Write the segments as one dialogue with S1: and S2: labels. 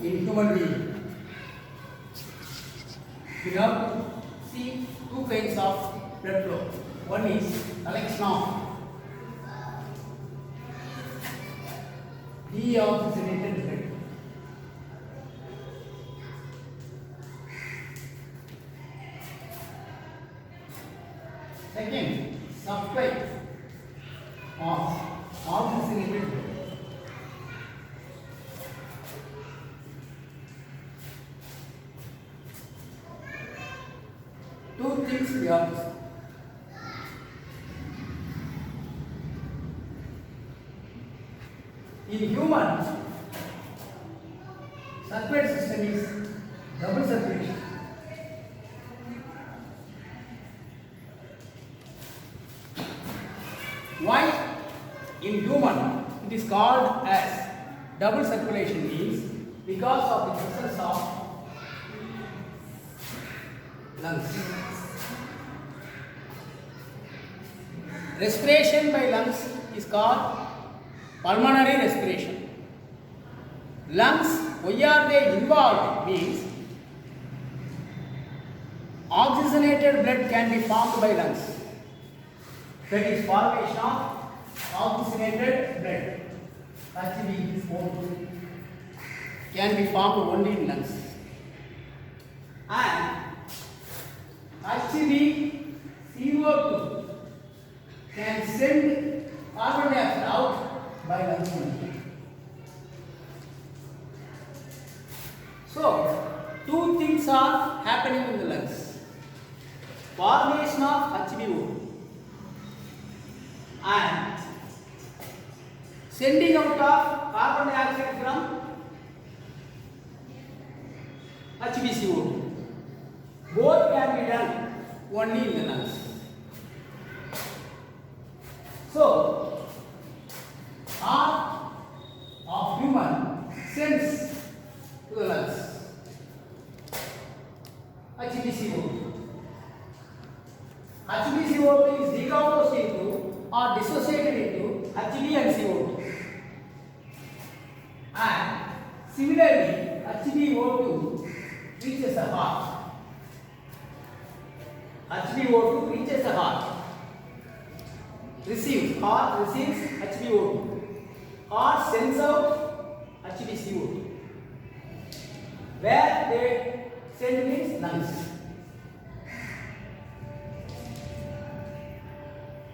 S1: in human being. We have to see two kinds of blood flow. One is collection of deoxygenated blood. Second, supply of oxygenated blood. Two things we have to see. In humans, circulatory system is double circulation. Why in human it is called as double circulation is because of the presence of lungs. Respiration by lungs is called pulmonary respiration. Lungs, why are they involved? Means oxygenated blood can be formed by lungs. That is formation of oxygenated blood. HbO2 can be formed only in lungs. And HbCO2 can send carbon dioxide out by lungs only. So, two things are happening in the lungs. Formation of HbO2 and sending out of carbon dioxide from HbCO2. Both can be done only in the lungs. So, heart of human sends to the lungs HbCO2. HbCO2 is decomposed into or dissociated into Hb and CO2. And similarly, HbO2 reaches the heart. HbO2 reaches the heart. Heart receives HbO2. Heart sends out HbCO2. Where they send means lungs.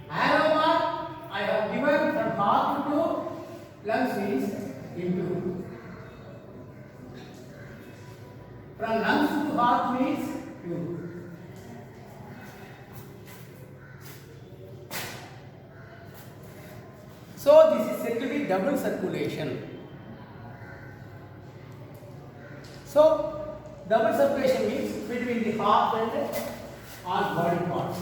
S1: Arrow mark I have given from heart to lungs means into. From lungs to heart means pure. So this is said to be double circulation. So double circulation means between the heart and all body parts.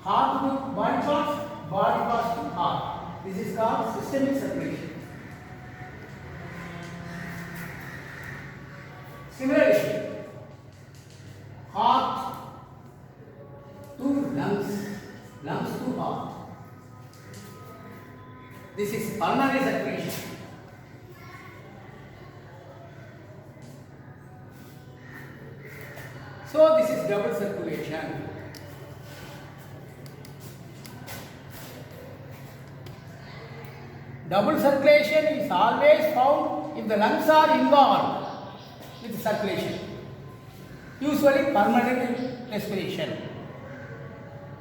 S1: Heart to body parts to heart. This is called systemic circulation. Similarly, heart to lungs, lungs to heart. This is pulmonary circulation. So this is double circulation. Double circulation is always found if the lungs are involved with circulation. Usually pulmonary respiration.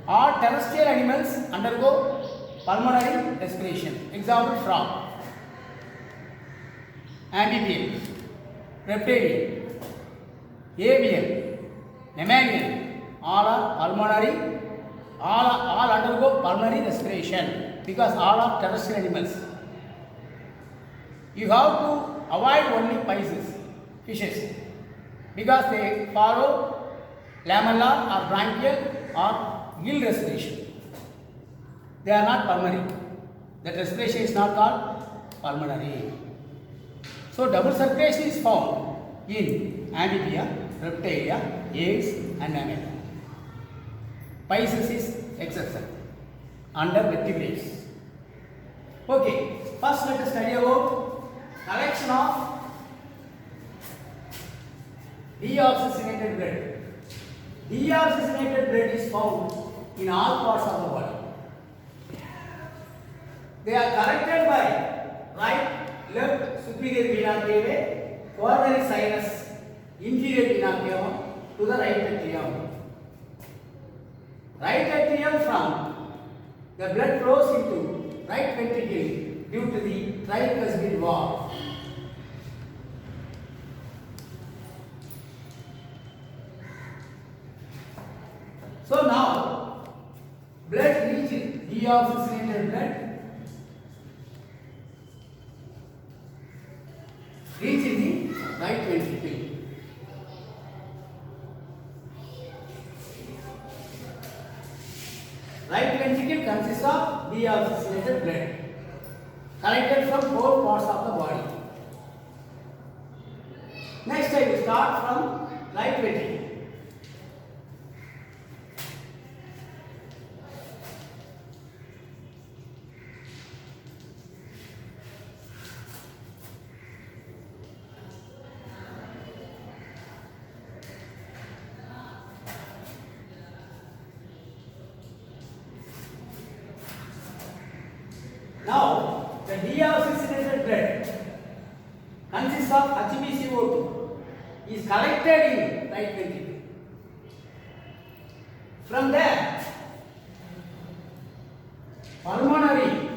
S1: All terrestrial animals undergo pulmonary respiration. Example frog, amphibian, reptilian, avian, mammalian. All are pulmonary. All undergo pulmonary respiration because all are terrestrial animals. You have to avoid only Pisces, fishes, because they follow lamellar or branchial or gill respiration. They are not pulmonary. That respiration is not called pulmonary. So double circulation is found in amphibia, reptilia, eggs and mammalia. Pisces is exception under vertebrates. Okay, first let us study about collection of deoxygenated blood. Deoxygenated blood is found in all parts of the body. They are collected by right, left superior vena cava, coronary sinus, inferior vena cava to the right atrium. Right atrium from the blood flows into right ventricle due to the tricuspid valve. So now blood reaches deoxygenated blood reaches the right ventricle. Right ventricle consists of deoxygenated blood collected from both parts of the body. Next I will start from right ventricle. Now, the deoxygenated blood consists of HbCO2 is collected in right ventricle. From there, pulmonary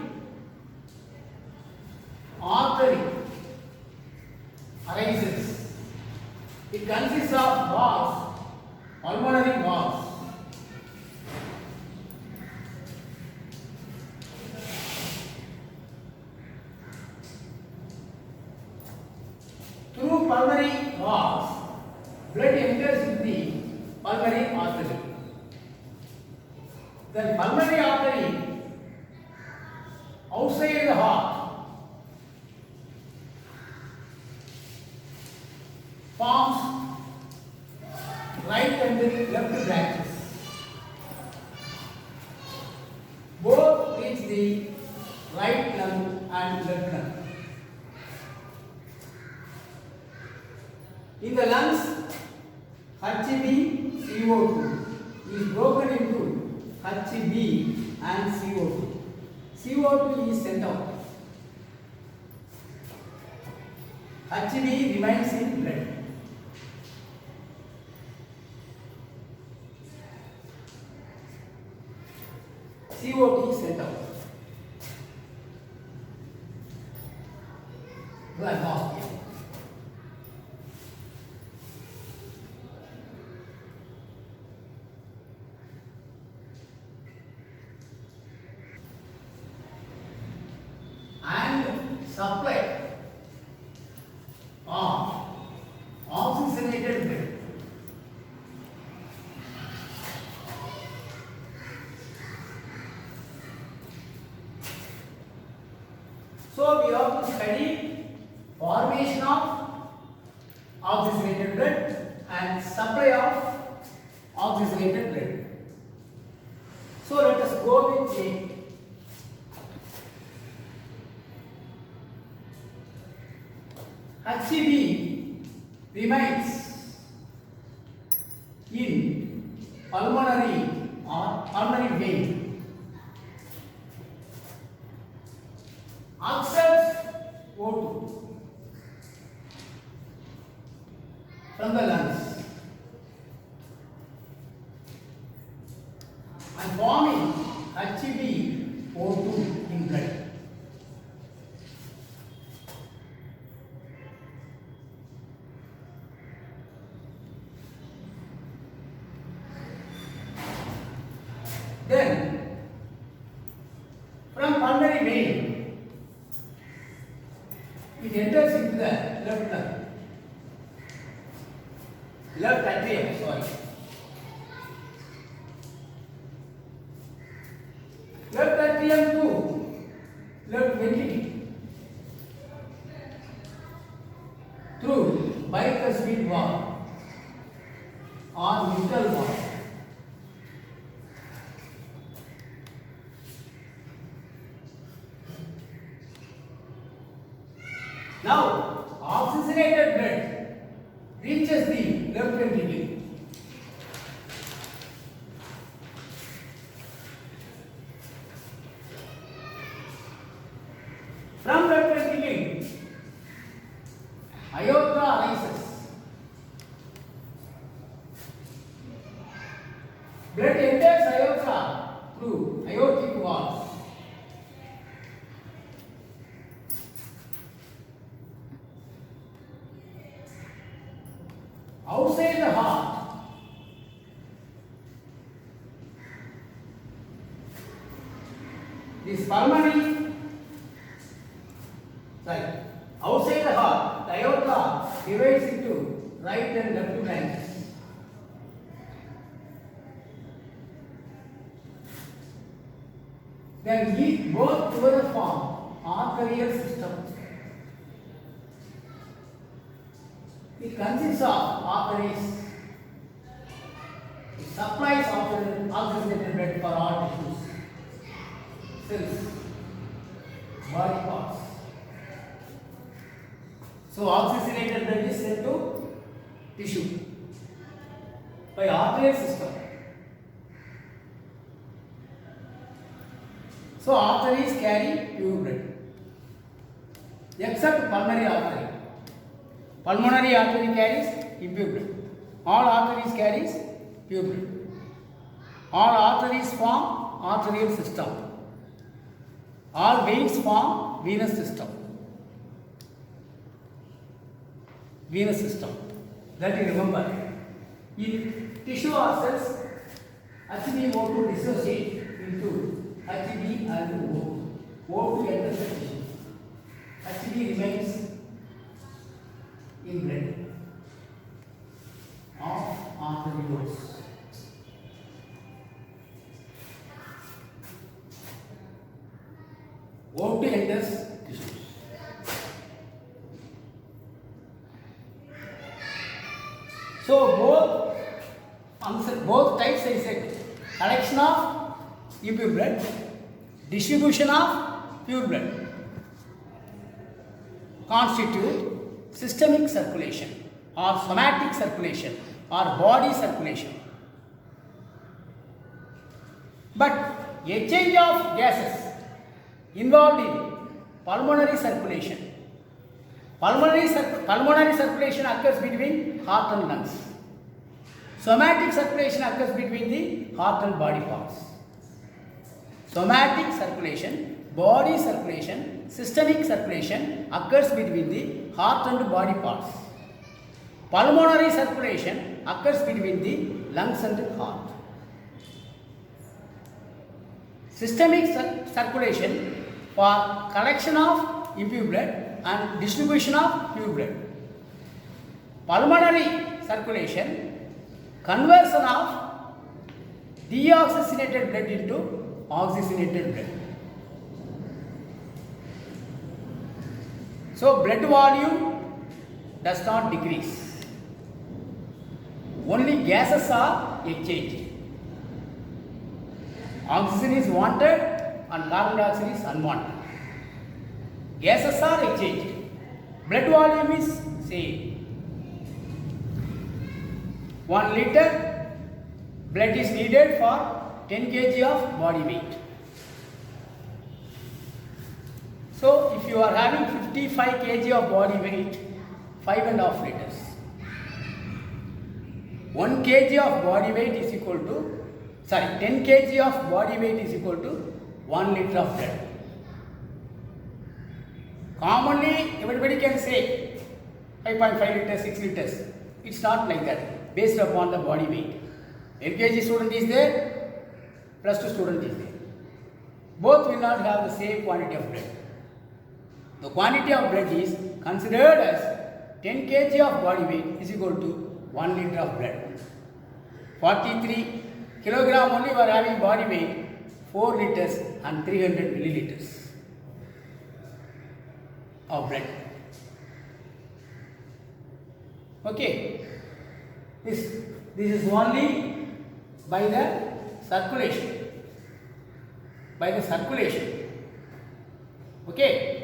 S1: artery arises. It consists of valves, pulmonary valves. Through pulmonary valves, blood enters into the pulmonary artery. Then pulmonary artery outside the heart forms right and left branches. Both reach the right lung and left lung. In the lungs, HbCO2 is broken into Hb and CO2. CO2 is sent out. Hb remains in blood. CO2 is sent out. Blood loss here. Supply of oxygenated blood. So we have to study formation of oxygenated blood and supply of oxygenated blood. So let us go with the Hb remains in pulmonary or pulmonary vein, accepts O2 from the lungs and forming HbO2 in blood. Then, from pulmonary vein, it enters into the left lung, left atrium, sorry. Left atrium to left ventricle through bicuspid valve or mitral valve. Now, oxygenated blood reaches the left ventricle. From left ventricle, aorta arises. Blood enters aorta through aortic valve. Outside the heart, this pulmonary, outside the heart, the aorta divides into right and left branches. Then these both together form arterial system. It consists of arteries. It supplies oxygenated blood for all tissues, cells, body parts. So oxygenated blood is sent to tissue by arterial system. So arteries carry pure blood, except pulmonary artery. Pulmonary artery carries impure blood. All arteries carries pure blood. All arteries form arterial system. All veins form venous system. Venous system. That you remember. In tissue or cells, HbO2 dissociate into Hb and O. O2 enters the tissue. Hb remains in blood of arterioles. O2 enters tissues. So both types I said, collection of impure blood, distribution of pure blood constitute systemic circulation or somatic circulation or body circulation. But exchange of gases involved in pulmonary circulation. Pulmonary circulation occurs between heart and lungs. Somatic circulation occurs between the heart and body parts. Somatic circulation, body circulation, systemic circulation occurs between the heart and body parts. Pulmonary circulation occurs between the lungs and heart. Systemic circulation for collection of impure blood and distribution of pure blood. Pulmonary circulation, conversion of deoxygenated blood into oxygenated blood. So blood volume does not decrease. Only gases are exchanged. Oxygen is wanted and carbon dioxide is unwanted. Gases are exchanged. Blood volume is same. 1 liter blood is needed for 10 kg of body weight. So if you are having 55 kg of body weight, 5.5 liters. 1 kg of body weight is equal to, 10 kg of body weight is equal to 1 liter of blood. Commonly, everybody can say 5.5 liters, 6 liters. It's not like that, based upon the body weight. LKG student is there, plus 2 student is there. Both will not have the same quantity of blood. The quantity of blood is considered as 10 kg of body weight is equal to 1 liter of blood. 43 kilogram only we are having body weight, 4 liters and 300 milliliters of blood. Okay, this is only by the circulation. By the circulation. Okay.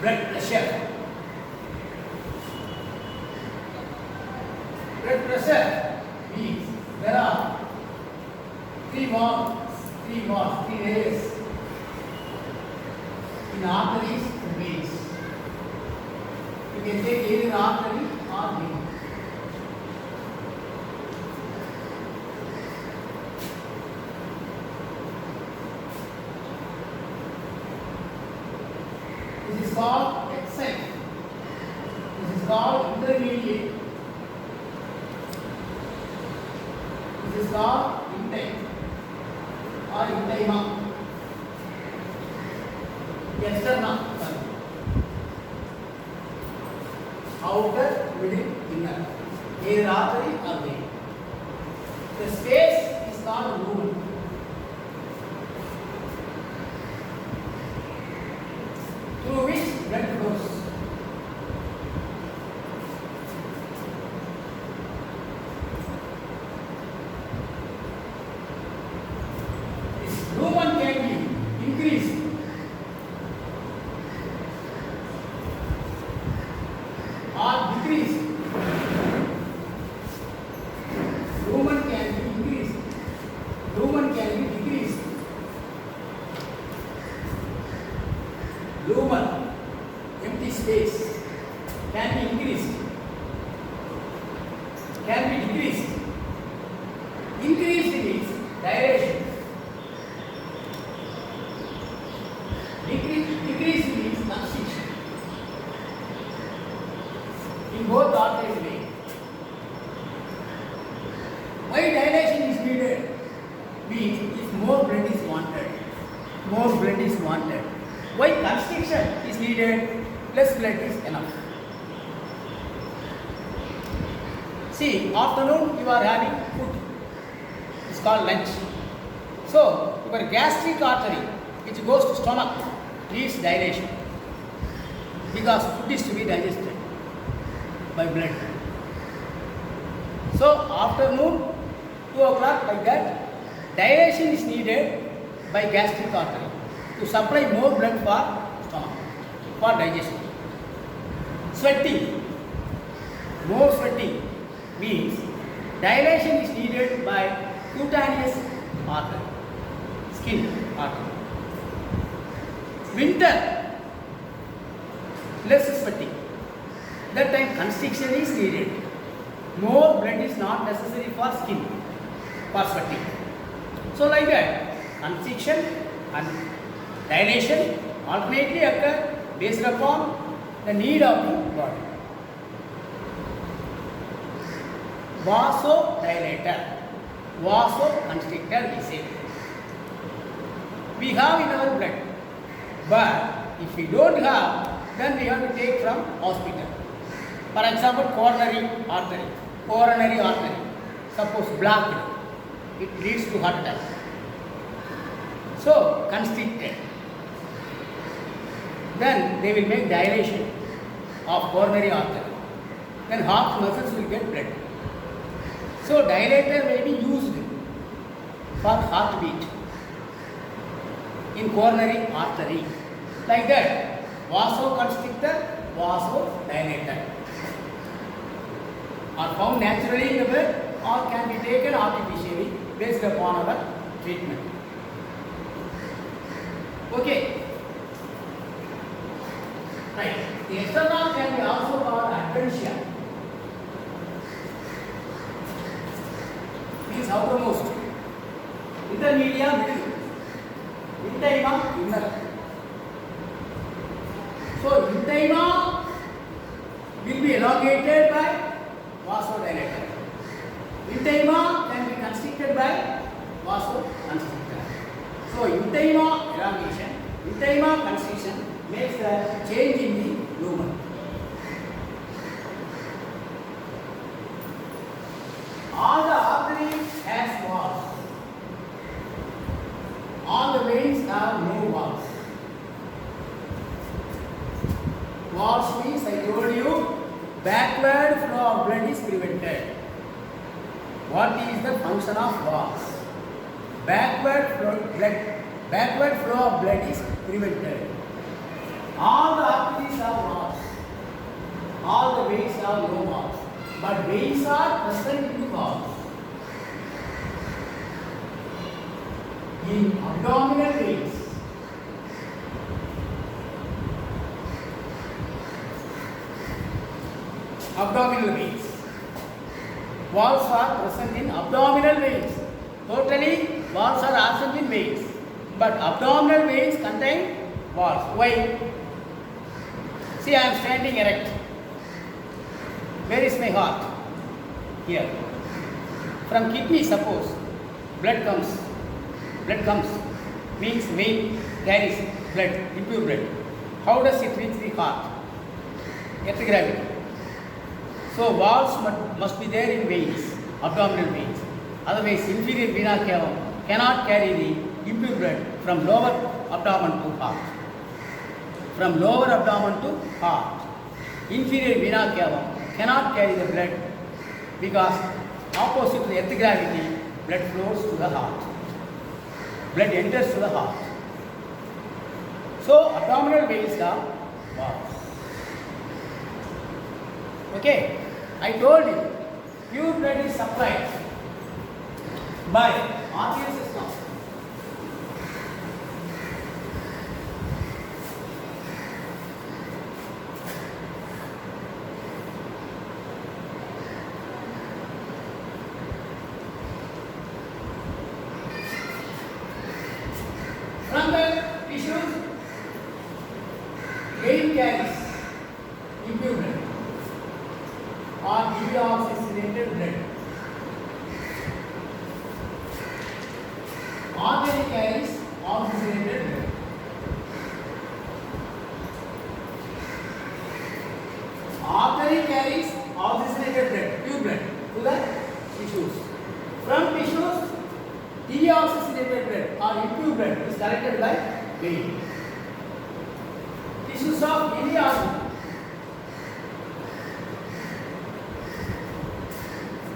S1: blood pressure. Blood pressure means there are three layers in arteries and veins. You can take either artery or vein. This is called exit. This is called intermediate. This is called intake or intima. External. Outer, middle, inner. Either artery or vein. The space is called lumen. Through which blood flows. This lumen can be increased or decreased. Lumen can be increased. Lumen can be decreased. Lumen, empty space, can be increased, can be decreased. Increased means dilation. Decreased means constriction. In both arteries vein. Why dilation is needed? Means if more blood is wanted. More blood is wanted. Why constriction is needed? Less blood is enough. See, afternoon you are having food. It's called lunch. So, your gastric artery which goes to stomach needs dilation because food is to be digested by blood. So, afternoon 2 o'clock like that, dilation is needed by gastric artery to supply more blood for stomach, for digestion. Sweating, more sweating means dilation is needed by cutaneous artery, skin artery. Winter, less sweating. That time constriction is needed. More blood is not necessary for skin, for sweating. So like that, constriction and dilation alternately occur based upon the need of the body. Vasodilator, vasoconstrictor we say. We have in our blood, but if we don't have, then we have to take from hospital. For example, coronary artery, suppose blocked, it leads to heart attack. So, constricted. Then they will make dilation of coronary artery. Then heart muscles will get blood. So, dilator may be used for heartbeat in coronary artery. Like that, vasoconstrictor, vasodilator are found naturally in the blood or can be taken artificially based upon our treatment. Okay. Right. The external can be also called adventitia. Means outermost. Intermedia, middle. Intima, inner. So intima will be elongated by vasodilator. Intima can be constricted by vasoconstrictor. So intima elongation, intima constriction makes the change in the lumen. All the arteries has walls. All the veins have no walls. Walls means I told you backward flow of blood is prevented. What is the function of walls? Backward flow of blood is prevented. All the arteries have valves. All the veins have no valves. But veins are present in the valves. In abdominal veins, valves are present in abdominal veins. Totally, valves are absent in veins. But abdominal veins contain valves. Why? See, I am standing erect. Where is my heart? Here. From kidney, suppose, blood comes. Means vein carries blood, impure blood. How does it reach the heart? Earth gravity. So valves must be there in veins, abdominal veins. Otherwise, inferior vena cava cannot carry the impure blood from lower abdomen to heart. From lower abdomen to heart. Inferior vena cava cannot carry the blood because opposite to the earth gravity, blood flows to the heart. Blood enters to the heart. So abdominal veins are valves. Okay, I told you, pure blood is supplied by arterial system. From the tissues, vein carries impure blood or deoxygenated blood. Artery carries oxygenated blood. Artery carries oxygenated blood, pure blood, to the tissues. From tissues, deoxygenated blood or impure blood is collected by vein. Tissues of any organ.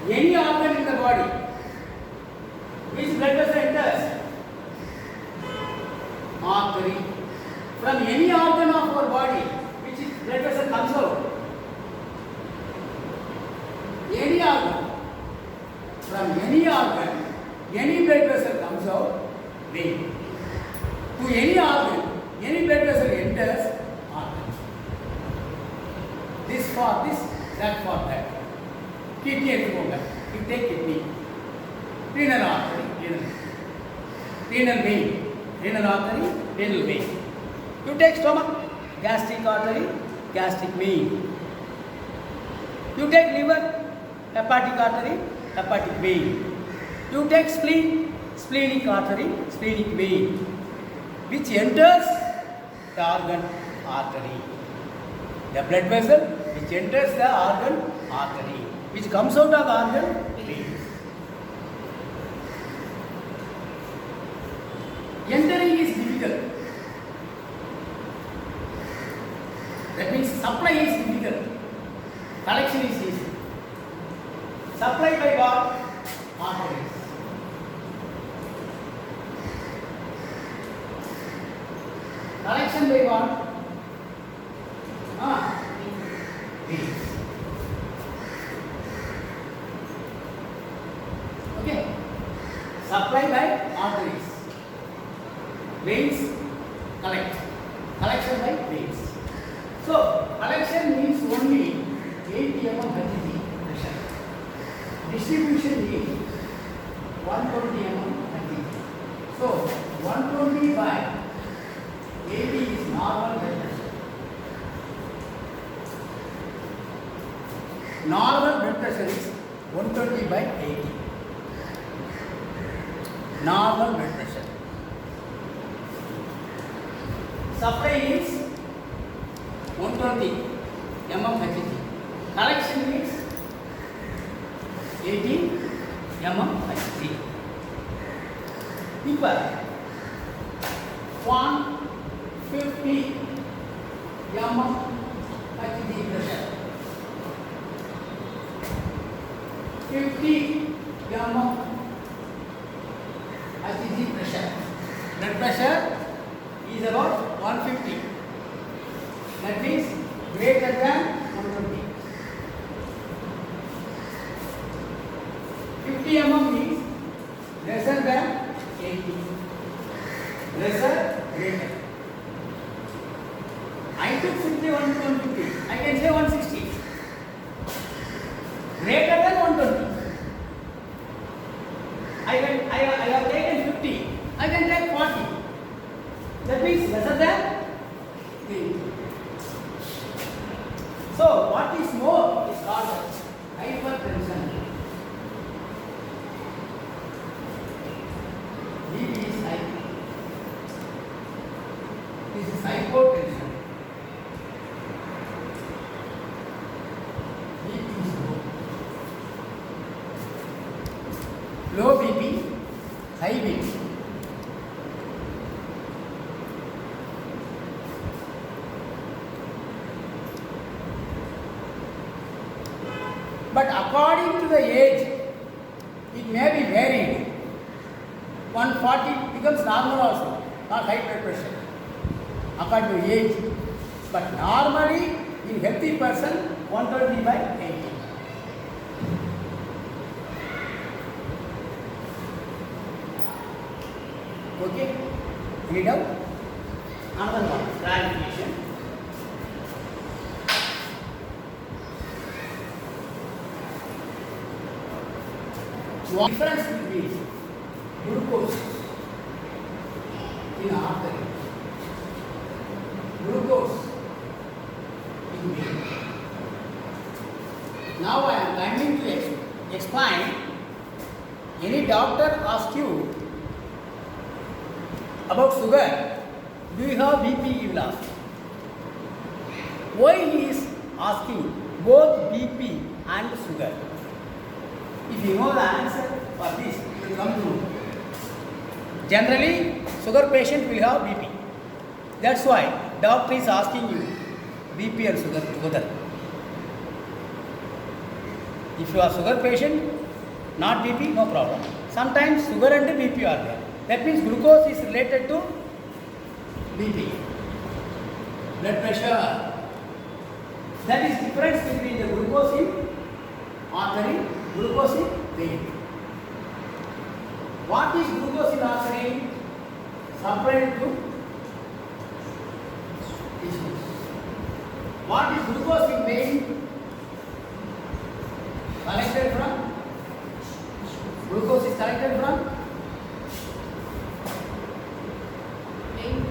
S1: Any organ in the body, which blood vessel enters? Artery. From any organ of our body, which blood vessel comes out? Any organ. From any organ, any blood vessel comes out, vein. To any organ, any blood vessel enters, artery. This for this, that for that. Kidney எடுத்துக்கோங்க. You take kidney. Renal artery, renal vein. Renal artery, renal vein. You take stomach, gastric artery, gastric vein. You take liver, hepatic artery, hepatic vein. You take spleen, splenic artery, splenic vein, which enters the organ artery. The blood vessel which enters the organ artery, which comes out of the organ vein. Entering is difficult. That means supply is difficult. Collection is easy. Supply by what? Arteries. Collection by what? Veins. Okay. Supply by arteries. Veins collect. Collection by veins. So, collection means only 8 mm Hg pressure. Distribution is 120 mm Hg. So, 120 by 80 is normal blood pressure. Normal blood pressure is 120 by 80. Normal blood pressure. Supply is 120 mm Hg. Collection is 80 mm Hg. People 150 mm Hg pressure. 50 mm Hg pressure. Blood pressure is about 150. That means greater than 120. 50 mm means lesser than 80. Lesser, greater. I took simply 150. I can say 160. Greater than 120. I have taken 50. I can take 40. That means lesser than 3. So what is more is called hypertension. BP is high. This is hypotension. BP is low. Low BP, high BP. But according to the age, it may be varied. 140 becomes normal also, not high blood pressure, according to age. But normally, in healthy person, 120 by 80. Okay? Any doubt? Another one, clarification. What difference between glucose in artery, glucose in vein? Now I am coming to explain. Any doctor asks you about sugar, do you have BP? He will ask. Why he is asking both BP and sugar? If you know the answer for this, you will come to know. Generally, sugar patient will have BP. That's why doctor is asking you BP and sugar together. If you are sugar patient, not BP, no problem. Sometimes sugar and BP are there. That means glucose is related to BP, blood pressure. That is difference between the glucose in artery, glucose in vein. What is glucose in artery? Supplied to tissues. What is glucose in vein? Collected from? Glucose is collected from? Vein.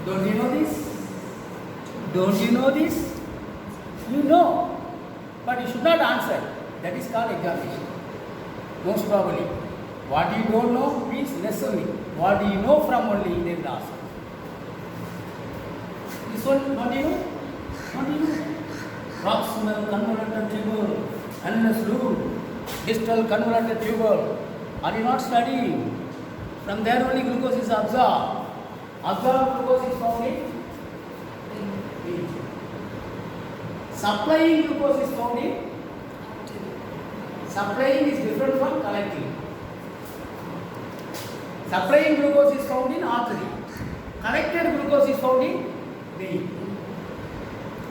S1: Don't you know this? Don't you know this? You know, but you should not answer. That is called examination. Most probably. What you don't know means less only. What do you know from only, they will ask. This one, not you know? Not you know? Proximal convoluted tubule, Henle's rule, distal convoluted tubule. Are you not studying? From there only glucose is absorbed. Absorbed glucose is found in vein. Supplying glucose is found in. Supplying is different from collecting. Supplying glucose is found in artery. Collected glucose is found in vein.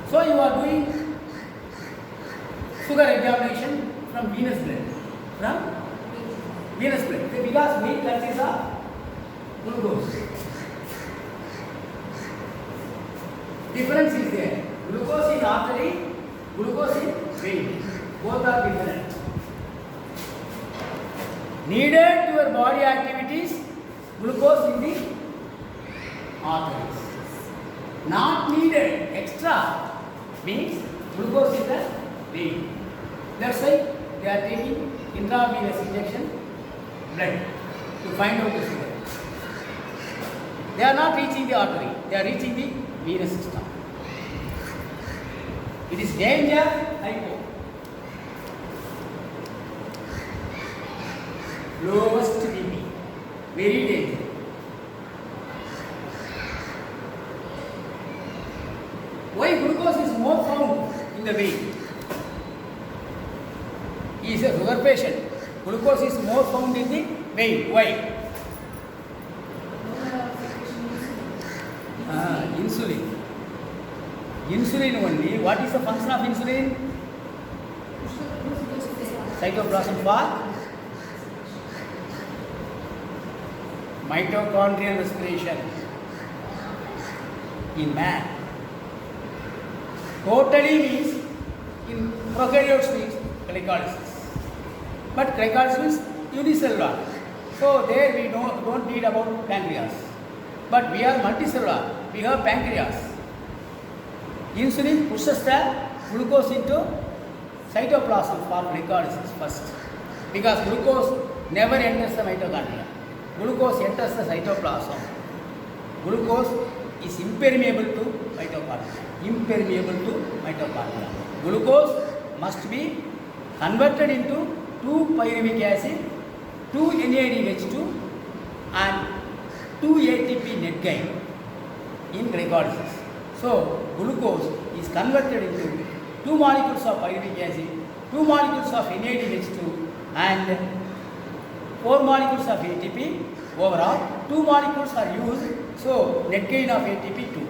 S1: So you are doing sugar examination from venous blood. From venous blood. Because vein consists of glucose. Difference is there. Glucose in artery, glucose in vein. Both are different. Needed to your body activities, glucose in the arteries. Not needed, extra means glucose in the vein. That's why they are taking intravenous injection blood to find out the sugar. They are not reaching the artery, they are reaching the venous system. It is danger, hypo. Lowest BP, very dangerous. in the vein. He is a sugar patient. Glucose is more found in the vein. Why? Insulin. Insulin only. What is the function of insulin? Cytoplasm for mitochondrial respiration in man. Totally means in prokaryotes means glycolysis. But glycolysis means unicellular. So there we don't need about pancreas. But we are multicellular. We have pancreas. Insulin pushes the glucose into cytoplasm for glycolysis first. Because glucose never enters the mitochondria. Glucose enters the cytoplasm. Glucose is impermeable to mitochondria. Glucose must be converted into 2-pyruvic acid, 2-NADH2 and 2-ATP net gain in glycolysis. So, glucose is converted into 2 molecules of pyruvic acid, 2 molecules of NADH2 and 4 molecules of ATP. Overall, 2 molecules are used, so net gain of ATP 2.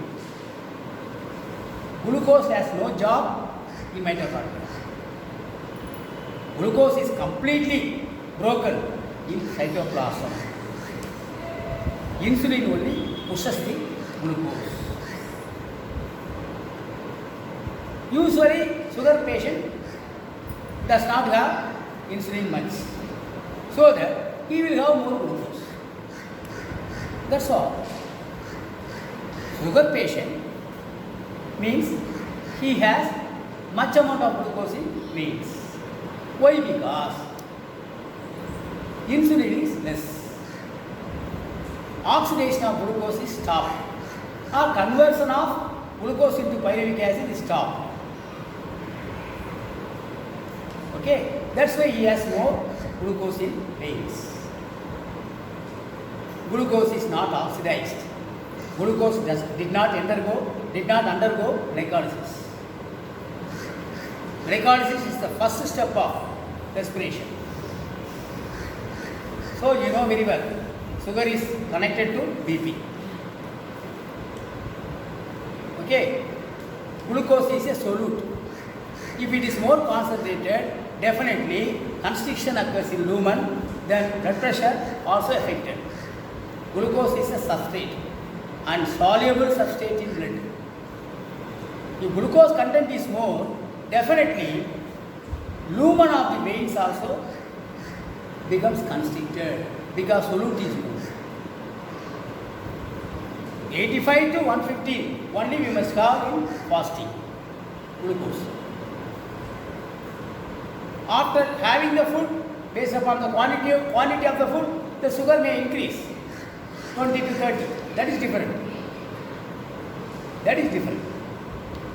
S1: Glucose has no job in mitochondria. Glucose is completely broken in cytoplasm. Insulin only pushes the glucose. Usually, sugar patient does not have insulin much, so that he will have more glucose. That's all. Sugar patient means he has much amount of glucose in veins. Why? Because insulin is less. Oxidation of glucose is stopped, or conversion of glucose into pyruvic acid is stopped. Okay, that's why he has more glucose in veins. Glucose is not oxidized. Glucose did not undergo glycolysis. Glycolysis is the first step of respiration. So you know very well, sugar is connected to BP. Okay, glucose is a solute. If it is more concentrated, definitely constriction occurs in lumen, then blood pressure also affected. Glucose is a substrate and soluble substrate in blood. If glucose content is more, definitely lumen of the veins also becomes constricted because solute is more. 85 to 115 only we must have in fasting glucose. After having the food, based upon the quantity of the food, the sugar may increase 20 to 30. That is different.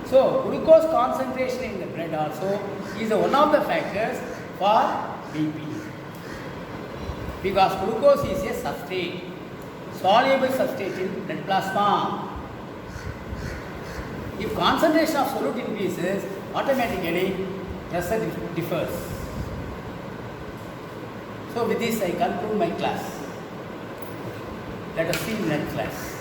S1: So, glucose concentration in the blood also is one of the factors for BP. Because glucose is a substrate, soluble substrate in blood plasma. If concentration of solute increases, automatically pressure differs. So with this I conclude my class. Let us see in next class.